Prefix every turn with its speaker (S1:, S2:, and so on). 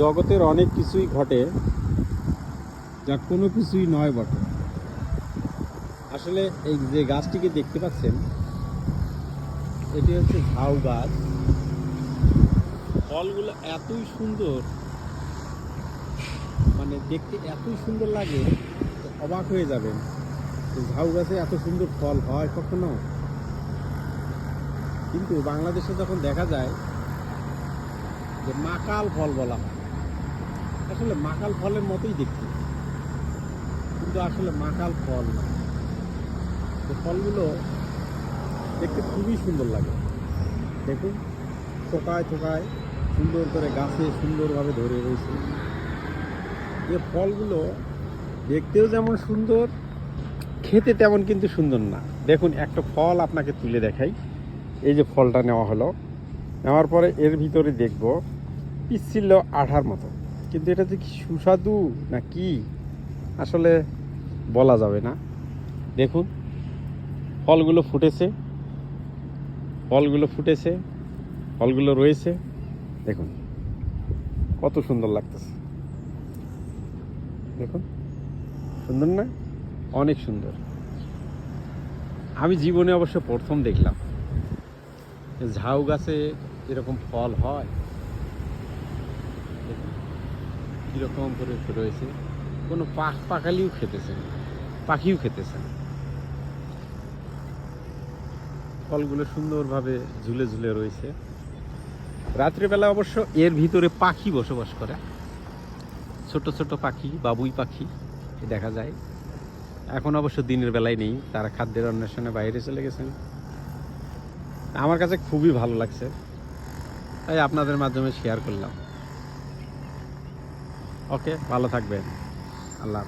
S1: জগতের অনেক কিছুই ঘটে যা কোনো কিছুই নয় বটে। আসলে এই যে গাছটিকে দেখতে পাচ্ছেন, এটি হচ্ছে ঝাউ গাছ। ফলগুলো এতই সুন্দর, মানে দেখতে এতই সুন্দর লাগে, অবাক হয়ে যাবেন। ঝাউ গাছে এত সুন্দর ফল হয় কখনো? কিন্তু বাংলাদেশে যখন দেখা যায় যে মাকাল ফল বলা হয়, আসলে মাকাল ফলের মতোই দেখতে, কিন্তু আসলে মাকাল ফল না। তো ফলগুলো দেখতে খুবই সুন্দর লাগে। দেখুন, থোকায় থোকায় সুন্দর করে গাছে সুন্দরভাবে ধরে রয়েছে। যে ফলগুলো দেখতেও যেমন সুন্দর, খেতে তেমন কিন্তু সুন্দর না। দেখুন, একটা ফল আপনাকে তুলে দেখাই। এই যে ফলটা নেওয়া হলো, নেওয়ার পরে এর ভিতরে দেখব পিচ্ছিল আঠার মতো, কিন্তু এটা যে কি সুস্বাদু না কি আসলে বলা যাবে না। দেখুন, ফলগুলো ফুটেছে, ফলগুলো ফুটেছে, ফলগুলো রয়েছে। দেখুন কত সুন্দর লাগতেছে। দেখুন, সুন্দর না? অনেক সুন্দর। আমি জীবনে অবশ্য প্রথম দেখলাম ঝাউ গাছে এরকম ফল হয়। দেখুন কীরকম করে রয়েছে, কোনো পাখালিও খেতেছে না, পাখিও খেতেছে না। ফলগুলো সুন্দরভাবে ঝুলে ঝুলে রয়েছে। রাত্রিবেলা অবশ্য এর ভিতরে পাখি বসবাস করে, ছোট ছোট পাখি, বাবুই পাখি দেখা যায়। এখন অবশ্য দিনের বেলায় নেই, তারা খাদ্যের অন্বেষণে বাইরে চলে গেছেন। আমার কাছে খুবই ভালো লাগছে, তাই আপনাদের মাধ্যমে শেয়ার করলাম। ওকে, ভালো থাকবেন। আল্লাহ।